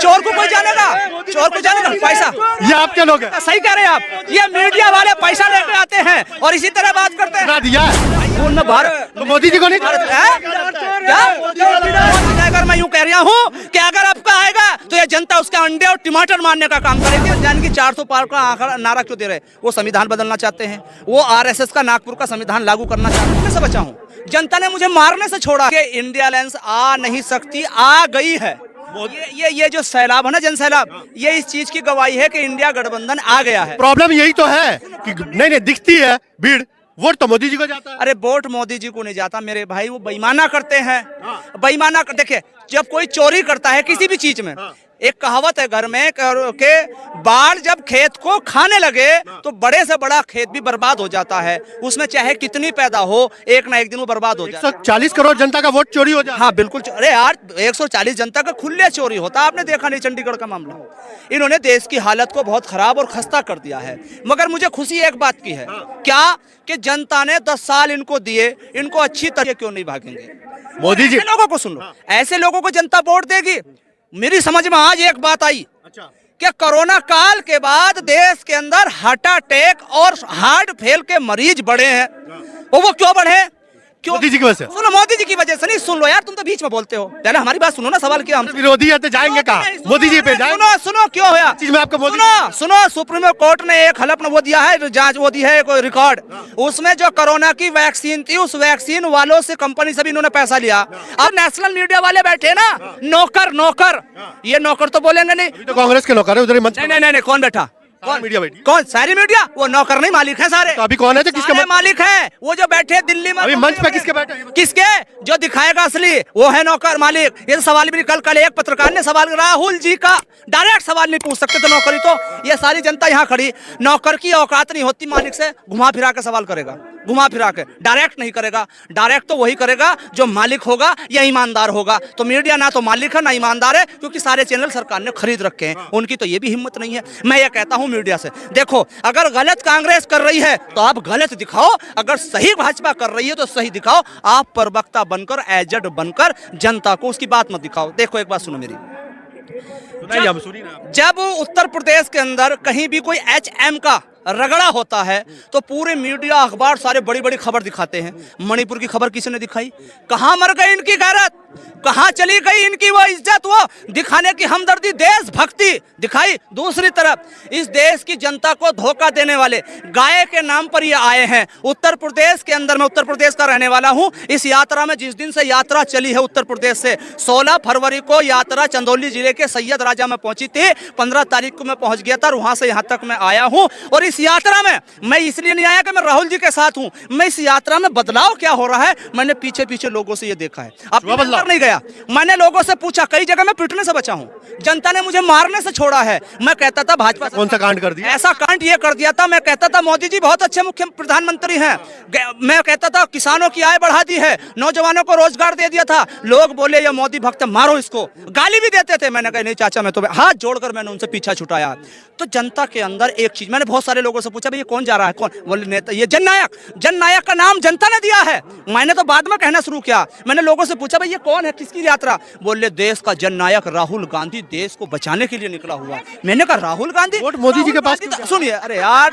चोर को कोई जानेगा? चोर को जानेगा? पैसा ये आपके लोग हैं। सही कह रहे हैं आप। ये मीडिया वाले पैसा लेके आते हैं और इसी तरह बात करते हैं। दिया है उनमें भारत तो मोदी जी को नहीं अगर मैं यूं कह रहा हूं कि अगर आपका आएगा तो ये जनता उसके अंडे और टमाटर मारने का काम करेगी। जान की 400 पार का आंकड़ा नारा क्यों दे रहे? वो संविधान बदलना चाहते हैं, वो आरएसएस का नागपुर का संविधान लागू करना चाहते हैं। मैं बचा हूं, जनता ने मुझे मारने से छोड़ा कि इंडिया अलायंस आ नहीं सकती, आ गई है। ये जो सैलाब है ना, जन सैलाब, ये इस चीज की गवाही है कि इंडिया गठबंधन आ गया है। प्रॉब्लम यही तो है कि नहीं दिखती है भीड़, वोट तो मोदी जी को जाता है। अरे वोट मोदी जी को नहीं जाता मेरे भाई, वो बेईमाना करते हैं। बेईमाना देखिए, जब कोई चोरी करता है किसी भी चीज में, एक कहावत है घर में के बाढ़ जब खेत को खाने लगे तो बड़े से बड़ा खेत भी बर्बाद हो जाता है। उसमें चाहे कितनी पैदा हो, एक ना एक दिन वो बर्बाद हो जाता है। 140 करोड़ जनता का वोट चोरी हो जाए। हाँ बिल्कुल। अरे यार 140 जनता का खुले चोरी होता, आपने देखा नहीं चंडीगढ़ का मामला? इन्होंने देश की हालत को बहुत खराब और खस्ता कर दिया है। मगर मुझे खुशी एक बात की है, क्या कि जनता ने 10 साल इनको दिए, इनको अच्छी तरह क्यों नहीं भागेंगे? मोदी जी लोगों को सुन लो, ऐसे लोगों को जनता वोट देगी। मेरी समझ में आज एक बात आई कि कोरोना काल के बाद देश के अंदर हार्ट अटैक और हार्ट फेल के मरीज बढ़े हैं। वो क्यों बढ़े? क्यों? मोदी जी की वजह से। सुनो, मोदी जी की वजह से नहीं। सुन लो यार, तुम तो बीच में बोलते हो, पहले हमारी बात सुनो ना। सवाल किया हम विरोधी है तो जाएंगे कहाँ? मोदी जी पे जाएंगे। सुनो क्यों होया चीज में आपको सुनो, सुप्रीम कोर्ट ने एक हलफ वो दिया है, जांच वो दी है कोई रिकॉर्ड। उसमें जो कोरोना की वैक्सीन थी, उस वैक्सीन वालों से कंपनी से भी इन्होंने पैसा लिया। अब नेशनल मीडिया वाले बैठे ना, नौकर, ये नौकर तो बोलेंगे नहीं। तो कांग्रेस के नौकर है उधर ही मंच। नहीं, कौन बैठा? कौन मीडिया बैठी? कौन? सारी मीडिया। वो नौकर नहीं, मालिक है सारे। तो अभी कौन है जो किसके मालिक है? वो जो बैठे दिल्ली में अभी मंच पे किसके बैठे? किसके? जो दिखाएगा असली वो है नौकर, मालिक। ये सवाल भी कल एक पत्रकार ने सवाल, राहुल जी का डायरेक्ट सवाल नहीं पूछ सकते तो नौकरी तो ये सारी जनता यहाँ खड़ी। नौकर की औकात नहीं होती मालिक से घुमा फिरा के सवाल करेगा, घुमा फिरा के, डायरेक्ट नहीं करेगा। डायरेक्ट तो वही करेगा जो मालिक होगा या ईमानदार होगा। तो मीडिया ना तो मालिक है ना ईमानदार है, क्योंकि सारे चैनल सरकार ने खरीद रखे हैं। उनकी तो ये भी हिम्मत नहीं है। मैं ये कहता हूँ मीडिया से, देखो अगर गलत कांग्रेस कर रही है तो आप गलत दिखाओ, अगर सही भाजपा कर रही है तो सही दिखाओ। आप प्रवक्ता बनकर, एजेंट बनकर जनता को उसकी बात मत दिखाओ। देखो एक बात सुनो मेरी, जब उत्तर प्रदेश के अंदर कहीं भी कोई HM का रगड़ा होता है तो पूरे मीडिया अखबार सारे बड़ी बड़ी खबर दिखाते हैं। मणिपुर की खबर किसी ने दिखाई? कहां मर गई इनकी गैरत? कहां चली गई इनकी वो इज्जत, वो दिखाने की हमदर्दी, देशभक्ति दिखाई? दूसरी तरफ इस देश की जनता को धोखा देने वाले गाय के नाम पर ये आए हैं उत्तर प्रदेश के अंदर। मैं उत्तर प्रदेश का रहने वाला हूं। इस यात्रा में जिस दिन से यात्रा चली है उत्तर प्रदेश से, 16 फरवरी को यात्रा चंदौली जिले के सैयद राजा में पहुंची थी। 15 तारीख को मैं पहुंच गया था और वहां से यहां तक मैं आया हूं। और इस यात्रा में मैं इसलिए नहीं आया कि मैं राहुल जी के साथ हूं। मैं इस यात्रा में बदलाव क्या हो रहा है मैंने पीछे लोगों से ये देखा है। अब बदलाव नहीं गया, मैंने लोगों से पूछा, कई जगह मैं पिटने से बचा हूं, जनता ने मुझे मारने से छोड़ा है। मैं कहता था भाजपा कौन सा कांड कर दिया? ऐसा कांड ये कर दिया था। मैं कहता था मोदी जी बहुत अच्छे मुख्य प्रधानमंत्री हैं। मैं कहता था किसानों की आय बढ़ा दी है, नौजवानों को रोजगार दे दिया था। लोग बोले ये मोदी भक्त, मारो इसको, गाली भी देते थे। मैंने कहा नहीं चाचा, मैं तो हाथ जोड़कर मैंने उनसे पीछा छुटाया। तो जनता के अंदर एक चीज, मैंने बहुत सारे लोगों से पूछा भाई ये कौन जा रहा है? कौन? बोले नेता, ये जननायक का नाम जनता ने दिया है। मैंने तो बाद में कहना शुरू किया। मैंने लोगों से पूछा भाई ये कौन है, किसकी यात्रा? बोले देश का जननायक राहुल गांधी, देश को बचाने के लिए निकला हुआ। मैंने कहा राहुल गांधी? वोट मोदी जी के पास। सुनिए, अरे यार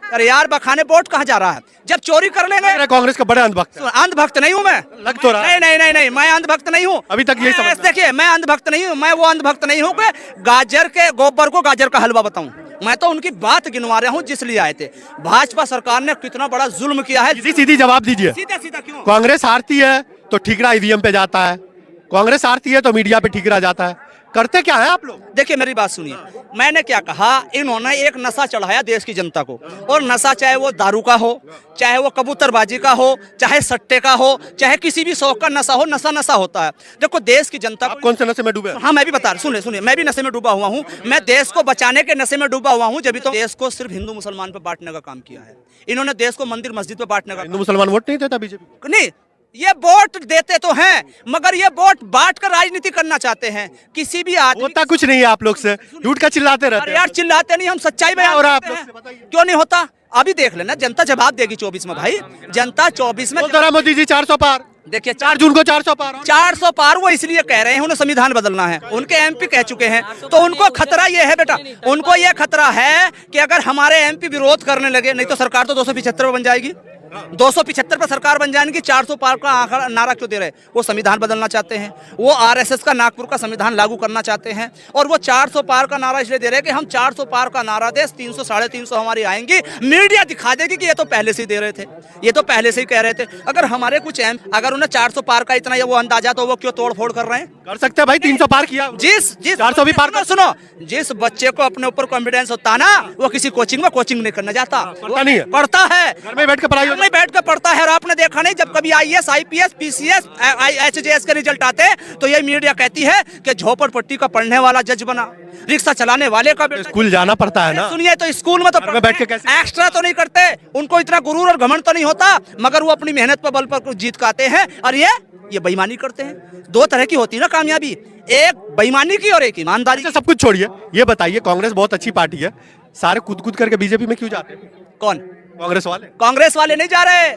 अरे यार बखाने वोट कहाँ जा रहा है? जब चोरी कर लेंगे। कांग्रेस का बड़ा अंधभक्त। अंधभक्त नहीं हूँ मैं, लग तो रहा। नहीं, मैं अंधभक्त नहीं हूँ। अभी तक यही समझ। देखिए मैं अंधभक्त नहीं हूँ। मैं वो अंधभक्त नहीं हूँ कि गाजर के गोबर को गाजर का हलवा बताऊं। मैं तो उनकी बात गिनवा रहा हूँ जिस लिए आए थे। भाजपा सरकार ने कितना बड़ा जुल्म किया है। सीधी जवाब दीजिए। सीधा क्यों? कांग्रेस हारती है तो ठीकरा ईवीएम पे जाता है, कांग्रेस हारती है तो मीडिया पे ठीकरा जाता है। करते क्या है आप लोग? देखिए मेरी बात सुनिए, मैंने क्या कहा, इन्होंने एक नशा चढ़ाया देश की जनता को। और नशा चाहे वो दारू का हो, चाहे वो कबूतरबाजी का हो, चाहे सट्टे का हो, चाहे किसी भी शौक का नशा हो, नशा होता है। देखो देश की जनता कौन से नशे में डूबे? हाँ मैं भी बता रहा, सुनिए मैं भी नशे में डूबा हुआ हूँ। मैं देश को बचाने के नशे में डूबा हुआ हूँ। जब तो देश को सिर्फ हिंदू मुसलमान पे बांटने का काम किया है इन्होंने। देश को मंदिर मस्जिद पे बांटने का। हिंदू मुसलमान वोट नहीं देता बीजेपी? नहीं, ये वोट देते तो हैं मगर ये वोट बांट कर राजनीति करना चाहते हैं। किसी भी आदमी होता कुछ नहीं है आप लोग से, झूठ का चिल्लाते रहते हैं। यार चिल्लाते नहीं, हम सच्चाई में। और आप लोग से बताइए क्यों नहीं होता? अभी देख लेना, जनता जवाब देगी 24 में भाई। जनता 24 में। मोदी जी 400 पार देखिए 4 जून को 400 पार होना। 400 पार वो इसलिए कह रहे हैं उन्हें संविधान बदलना है, उनके एमपी कह चुके हैं, तो उनको खतरा ये है बेटा, उनको ये खतरा है कि अगर हमारे एमपी विरोध करने लगे, नहीं तो सरकार तो 275 पर बन जाएगी, 275 पर सरकार बन जाएगी। 400 पार का आंकड़ा नारा क्यों दे रहे? वो संविधान बदलना चाहते हैं, वो आरएसएस का नागपुर का संविधान लागू करना चाहते हैं, और वो 400 पार का नारा इसलिए दे रहे हैं कि हम 400 पार का नारा दे, 300 साढ़े 300 हमारी आएंगी, मीडिया दिखा देगी कि ये तो पहले से ही दे रहे थे, ये तो पहले से ही कह रहे थे। अगर हमारे कुछ अगर उन्हें 400 पार का इतना वो अंदाजा, तो वो क्यों तोड़ फोड़ कर रहे हैं? कर सकते हैं भाई, 300 पार किया, जिस 400 भी पार कर। सुनो, जिस बच्चे को अपने ऊपर कॉन्फिडेंस होता है ना, वो किसी कोचिंग में कोचिंग नहीं करना जाता, पढ़ता नहीं है, पढ़ता है, घर में बैठ के पढ़ाई, घर में बैठ के पढ़ता है। और आपने देखा नहीं, जब कभी आईएएस, आईपीएस, पीसीएस, एचजेएस के रिजल्ट आते हैं तो ये मीडिया कहती है कि झोपड़पट्टी का पढ़ने वाला जज बना, रिक्शा चलाने वाले का बेटा। स्कूल जाना पड़ता है ना। सुनिए, तो स्कूल में तो घर में बैठ के कैसे एक्स्ट्रा तो नहीं करते, उनको इतना गुरूर और घमंड तो नहीं होता, मगर वो अपनी मेहनत पर बल पर कुछ जीत पाते हैं, और ये बेईमानी करते हैं। दो तरह की होती है ना कामयाबी, एक बेईमानी की और एक ईमानदारी की। सब कुछ छोड़िए, ये बताइए कांग्रेस बहुत अच्छी पार्टी है, सारे कूद करके बीजेपी में क्यों जाते हैं? कौन? कांग्रेस वाले। कांग्रेस वाले नहीं जा रहे,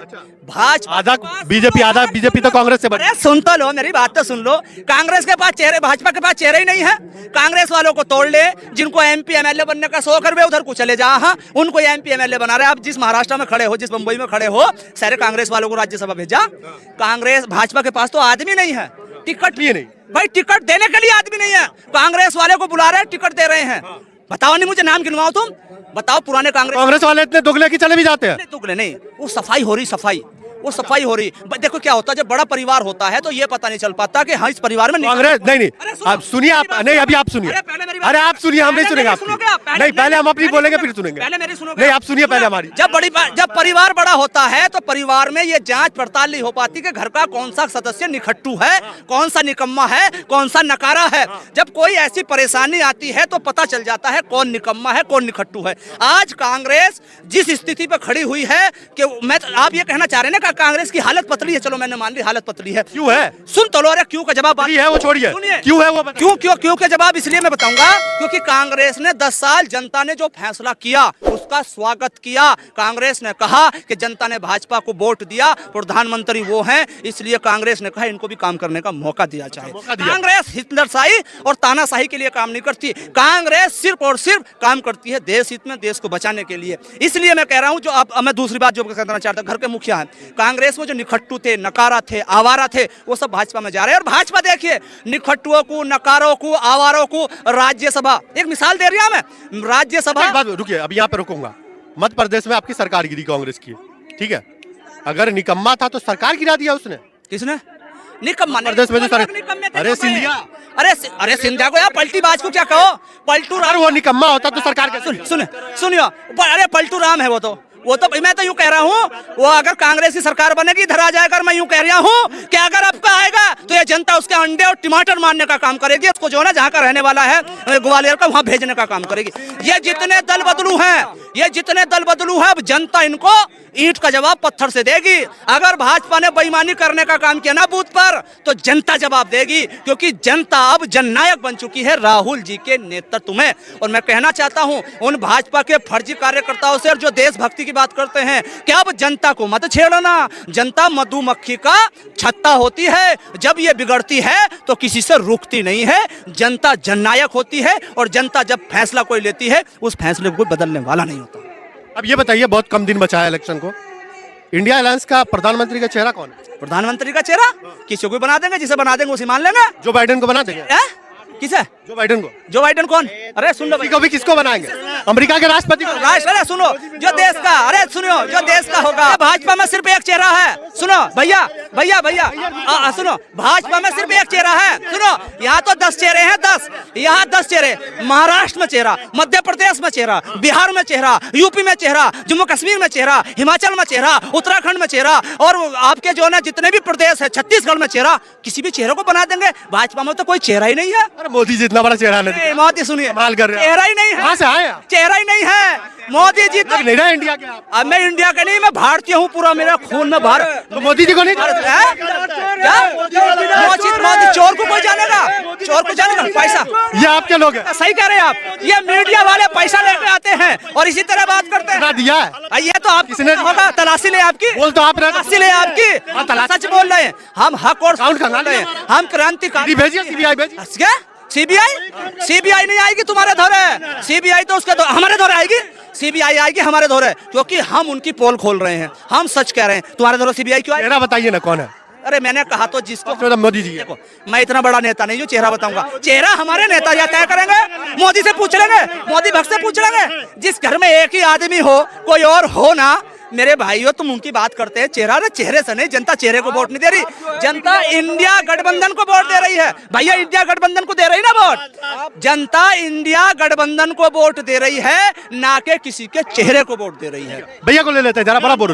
भाजपा आधा बीजेपी, आधा बीजेपी तो कांग्रेस से बड़ी। अरे सुन तो लो, मेरी बात तो सुन लो। कांग्रेस के पास चेहरे, भाजपा के पास चेहरे ही नहीं है। कांग्रेस वालों को तोड़ ले, जिनको एमपी एमएलए बनने का शौक है उधर को चले जा, हाँ उनको एमपी एमएलए बना रहे। आप जिस महाराष्ट्र में खड़े हो, जिस मुंबई में खड़े हो, सारे कांग्रेस वालों को राज्यसभा भेजा। कांग्रेस, भाजपा के पास तो आदमी नहीं है, टिकट नहीं भाई, टिकट देने के लिए आदमी नहीं है। कांग्रेस वाले को बुला रहे हैं, टिकट दे रहे हैं। बताओ नहीं, मुझे नाम गिनवाओ तुम, बताओ पुराने कांग्रेस वाले इतने दुगले की चले भी जाते हैं। दुगले नहीं, वो सफाई हो रही, सफाई, वो सफाई हो रही। देखो क्या होता है, जब बड़ा परिवार होता है तो ये पता नहीं चल पाता कि हाँ इस परिवार में कांग्रेस नहीं, आप सुनिए, आप नहीं, अभी आप सुनिए, अरे आप सुनिए, हम नहीं सुनेंगे आपकी, नहीं पहले हम अपनी बोलेंगे फिर सुनेंगे, पहले मेरी सुनो, नहीं आप सुनिए पहले हमारी। जब परिवार बड़ा होता है तो परिवार में ये जांच पड़ताल नहीं हो पाती कि घर का कौन सा सदस्य निखट्टू है, कौन सा निकम्मा है, कौन सा नकारा है। जब कोई ऐसी परेशानी आती है तो पता चल जाता है कौन निकम्मा है, कौन निखट्टू है। आज कांग्रेस जिस स्थिति पर खड़ी हुई है कि आप ये कहना चाह रहे हैं ना कि कांग्रेस की हालत पतली है, चलो मैंने मान ली हालत पतली है, क्यों है? सुन तो लो, अरे क्यों का जवाब है वो छोड़िए, क्यों है वो क्यों क्यों क्यों के जवाब इसलिए मैं बताऊंगा क्योंकि कांग्रेस ने 10 साल जनता ने जो फैसला किया उसका स्वागत किया। कांग्रेस ने कहा कि जनता ने भाजपा को वोट दिया, प्रधानमंत्री वो हैं, इसलिए कांग्रेस ने कहा इनको भी काम करने का मौका दिया जाए। कांग्रेस हिटलरशाही और तानाशाही के लिए काम नहीं करती, कांग्रेस सिर्फ और सिर्फ काम करती है देश हित में, देश को बचाने के लिए। इसलिए मैं कह रहा हूं, जो अब मैं दूसरी बात जो कहना चाहता हूं, घर के मुखिया हैं कांग्रेस में, जो निखट्टू थे, नकारा थे, आवारा थे, वो सब भाजपा में जा रहे हैं। और भाजपा देखिए निखट्टुओं को, नकारों को, आवारों को राज्यसभा, एक मिसाल दे रही हूं मैं, राज्यसभा। रुकिए, अब यहाँ पे रुकूंगा। मध्य प्रदेश में आपकी सरकार गिरी कांग्रेस की, ठीक है, अगर निकम्मा था तो सरकार गिरा दिया उसने। किसने? निकम्मा प्रदेश में जो अरे सिंधिया, अरे सिंधिया को यार पलटी बाज को क्या कहो, पलटू राम, वो निकम्मा होता तो सरकार सुनियो, अरे पलटू राम है वो तो मैं तो यूं कह रहा हूं, वो अगर कांग्रेस की सरकार बनेगी इधर आ जाएगा। मैं यूं कह रहा हूं कि अगर आपका आएगा तो ये जनता उसके अंडे और टमाटर मारने का काम करेगी, उसको जो ना जहां का रहने वाला है ग्वालियर का, वहां भेजने का काम करेगी। ये जितने दल बदलू हैं, अब जनता इनको ईंट का जवाब पत्थर से देगी। अगर भाजपा ने बेईमानी करने का काम किया ना बूथ पर, तो जनता जवाब देगी, क्योंकि जनता अब जननायक बन चुकी है राहुल जी के नेतृत्व में। और मैं कहना चाहता हूं उन भाजपा के फर्जी कार्यकर्ताओं से जो देशभक्ति की बात करते हैं कि अब जनता को मत छेड़ना, जनता मधुमक्खी का छत्ता होती है, जब ये बिगड़ती है तो किसी से रुकती नहीं है। जनता जननायक होती है और जनता जब फैसला कोई लेती है उस फैसले को कोई बदलने वाला नहीं होता। अब ये बताइए, बहुत कम दिन बचा है इलेक्शन को, इंडिया अलायंस का प्रधानमंत्री का चेहरा कौन है? प्रधानमंत्री का चेहरा किसी को भी बना देंगे, जिसे बना देंगे उसे मान लेंगे। जो बाइडेन को बना देंगे? किसे? जो बाइडेन को। जो बाइडेन कौन? अरे सुन लो भाई, कभी किसको बनाएंगे? अमेरिका के राष्ट्रपति को? अरे सुनो, जो देश का, अरे सुनो, जो देश का होगा। भाजपा में सिर्फ एक चेहरा है, सुनो भैया, सुनो, भाजपा में सिर्फ एक चेहरा है, सुनो, यहाँ तो 10 चेहरे हैं, 10, यहाँ 10 चेहरे, महाराष्ट्र में चेहरा, मध्य प्रदेश में चेहरा, बिहार में चेहरा, यूपी में चेहरा, जम्मू कश्मीर में चेहरा, हिमाचल में चेहरा, उत्तराखंड में चेहरा, और आपके जो है जितने भी प्रदेश है, छत्तीसगढ़ में चेहरा, किसी भी चेहरे को बना देंगे। भाजपा में तो कोई चेहरा ही नहीं है। मोदी जितना इतना बड़ा चेहरा नहीं दिखा। मोदी सुनिए, कमाल कर रहे हैं। चेहरा ही नहीं है। कहाँ से आए आप? चेहरा ही नहीं है। मोदी जी तो नहीं रहे इंडिया के आप। अब मैं इंडिया का नहीं, मैं भारतीय हूँ, पूरा मेरा खून में भारत। तो मोदी जी को नहीं भारत है? क्या? मोदी चोर को कोई जानेगा? चोर को जानेगा? पैसा, ये आपके लोग हैं। सही कह रहे हैं आप। ये मीडिया वाले पैसा लेके आते हैं और इसी तरह बात करते हैं। कितना दिया है? ये तो आप किसने दिया? होगा, तलाशी ले आपकी, बोल तो आप रहे थे। तलाशी ले आपकी। हाँ, तलाशी। सच बोल रहे हैं हम, हक और काउंट सच करना बोल रहे हैं नहीं। हम, क्रांतिकारी। भेजिए, सीबीआई भेजिए। क्या? सीबीआई नहीं आएगी तुम्हारे धोरे। सीबीआई तो उसके हमारे धोरे आएगी। सीबीआई आएगी हमारे धोरे, क्योंकि हम उनकी पोल खोल रहे हैं, हम सच कह रहे हैं। तुम्हारे धोरे सीबीआई क्यों आएगी? चेहरा बताइए ना कौन है। अरे मैंने कहा तो जिसको, तो मोदी जी है। देखो मैं इतना बड़ा नेता नहीं जो चेहरा बताऊंगा। चेहरा हमारे नेता या तय करेंगे। मोदी से पूछ लेंगे, मोदी भक्त से पूछ लेंगे। जिस घर में एक ही आदमी हो, कोई और हो ना, मेरे भाइयों तुम उनकी बात करते हैं। चेहरा ना, चेहरे से नहीं, जनता चेहरे को वोट नहीं दे रही। जनता इंडिया गठबंधन को वोट दे रही है। भैया इंडिया गठबंधन को दे रही ना वोट। जनता इंडिया गठबंधन को वोट दे रही है, ना कि किसी के चेहरे को वोट दे रही है। भैया को ले लेते हैं, जरा बड़ा बोल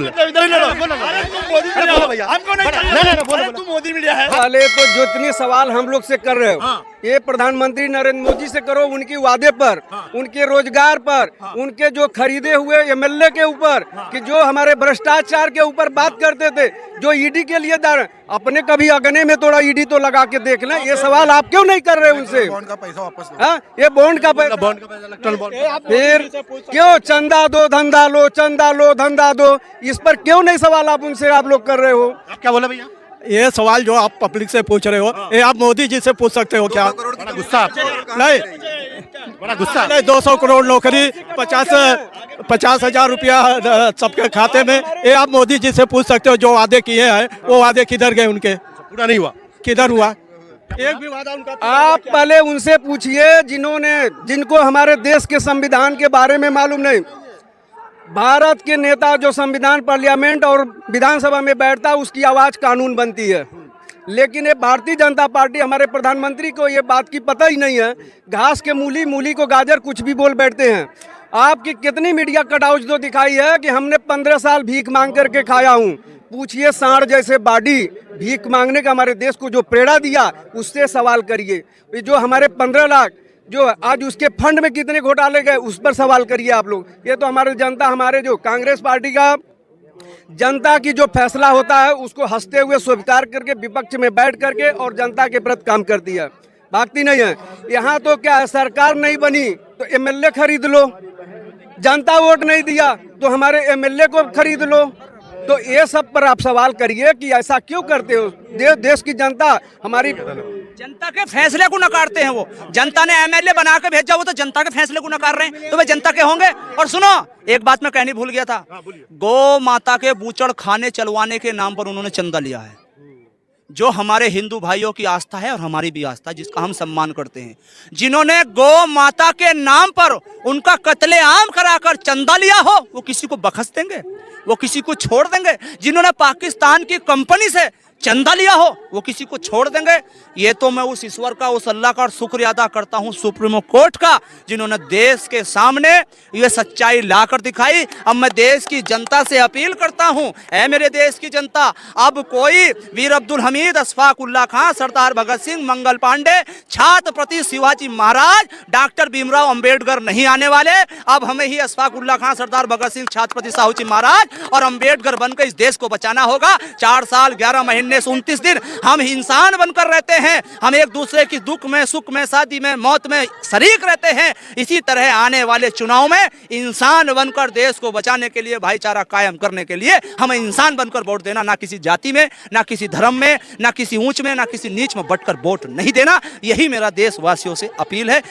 मोदी मीडिया है। पहले तो जो इतने सवाल हम लोग से कर रहे हो, ये प्रधानमंत्री नरेंद्र मोदी से करो, उनकी वादे पर, उनके रोजगार पर, उनके जो खरीदे हुए एमएलए के ऊपर, कि जो हमारे भ्रष्टाचार के ऊपर बात करते थे, जो ईडी के लिए दर अपने कभी अगने में थोड़ा ईडी तो लगा के देख लें। ये सवाल आप क्यों नहीं कर रहे उनसे? बॉन्ड का पैसा वापस लो। हाँ, ये बॉन्ड का पैसा, इलेक्ट्रल बॉन्ड। फिर क्यों चंदा दो धंधा लो, चंदा लो धंधा दो, इस पर क्यों नहीं सवाल आप उनसे आप लोग कर रहे हो? आप क्या बोले भैया? ये सवाल जो आप पब्लिक से पूछ रहे हो, ये आप मोदी जी से पूछ सकते हो क्या? बड़ा गुस्सा आपको? नहीं बड़ा गुस्सा? नहीं, 200 करोड़ नौकरी, 50,000 रुपया सबके खाते में, ये आप मोदी जी से पूछ सकते हो। जो वादे किए हैं वो वादे किधर गए उनके? पूरा नहीं हुआ। किधर हुआ? एक भी वादा उनका आप पहले उनसे पूछिए जिनको हमारे देश के संविधान के बारे में मालूम नहीं। भारत के नेता जो संविधान, पार्लियामेंट और विधानसभा में बैठता है, उसकी आवाज कानून बनती है। लेकिन ये भारतीय जनता पार्टी, हमारे प्रधानमंत्री को ये बात की पता ही नहीं है। घास के मूली, मूली को गाजर, कुछ भी बोल बैठते हैं। आपकी कितनी मीडिया कटआउट तो दिखाई है कि हमने 15 साल भीख मांग करके खाया हूँ। पूछिए सांड जैसे बॉडी, भीख मांगने का हमारे देश को जो प्रेरणा दिया, उससे सवाल करिए। जो हमारे 15 लाख जो आज उसके फंड में कितने घोटाले गए, उस पर सवाल करिए आप लोग। ये तो हमारे जनता, हमारे जो कांग्रेस पार्टी का जनता की जो फैसला होता है, उसको हंसते हुए स्वीकार करके विपक्ष में बैठ करके और जनता के प्रति काम करती है, भागती नहीं है। यहाँ तो क्या है, सरकार नहीं बनी तो एमएलए खरीद लो, जनता वोट नहीं दिया तो हमारे एमएलए को खरीद लो। तो ये सब पर आप सवाल करिए कि ऐसा क्यों करते हो? देश की जनता, हमारी जनता के फैसले को नकारते हैं। वो जनता ने एमएलए बना के भेजा, वो तो जनता के फैसले को नकार रहे हैं, तो वे जनता के होंगे। और सुनो, एक बात मैं कहनी भूल गया था। गौ माता के बूचड़ खाने चलवाने के नाम पर उन्होंने चंदा लिया है, जो हमारे हिंदू भाइयों की आस्था है और हमारी भी आस्था, जिसका हम सम्मान करते हैं। जिन्होंने गौ माता के नाम पर उनका कत्लेआम कराकर चंदा लिया हो, वो किसी को बख्श देंगे? वो किसी को छोड़ देंगे? जिन्होंने पाकिस्तान की कंपनी से चंदा लिया हो, वो किसी को छोड़ देंगे? ये तो मैं उस ईश्वर का, उस अल्लाह का शुक्रिया अदा करता हूं, सुप्रीमो कोर्ट का, जिन्होंने देश के सामने ये सच्चाई लाकर दिखाई। अब मैं देश की जनता से अपील करता हूं, ऐ मेरे देश की जनता, अब कोई वीर अब्दुल हमीद, अशफाक उल्लाह खां, सरदार भगत सिंह, मंगल पांडे, छत्रपति शिवाजी महाराज, डॉक्टर भीमराव अंबेडकर नहीं आने वाले। अब हमें ही अशफाक उल्लाह खां, सरदार भगत सिंह, छत्रपति शिवाजी महाराज और अंबेडकर बनकर इस देश को बचाना होगा। 4 साल 11 महीने 29 दिन हम इंसान बनकर रहते हैं। हम एक दूसरे की दुख में, सुख में, शादी में, मौत में शरीक रहते हैं। इसी तरह आने वाले चुनाव में इंसान बनकर देश को बचाने के लिए, भाईचारा कायम करने के लिए हमें इंसान बनकर वोट देना, ना किसी जाति में, ना किसी धर्म में, ना किसी ऊंच में, ना किसी नीच में बटकर वोट नहीं देना। यही मेरा देशवासियों से अपील है।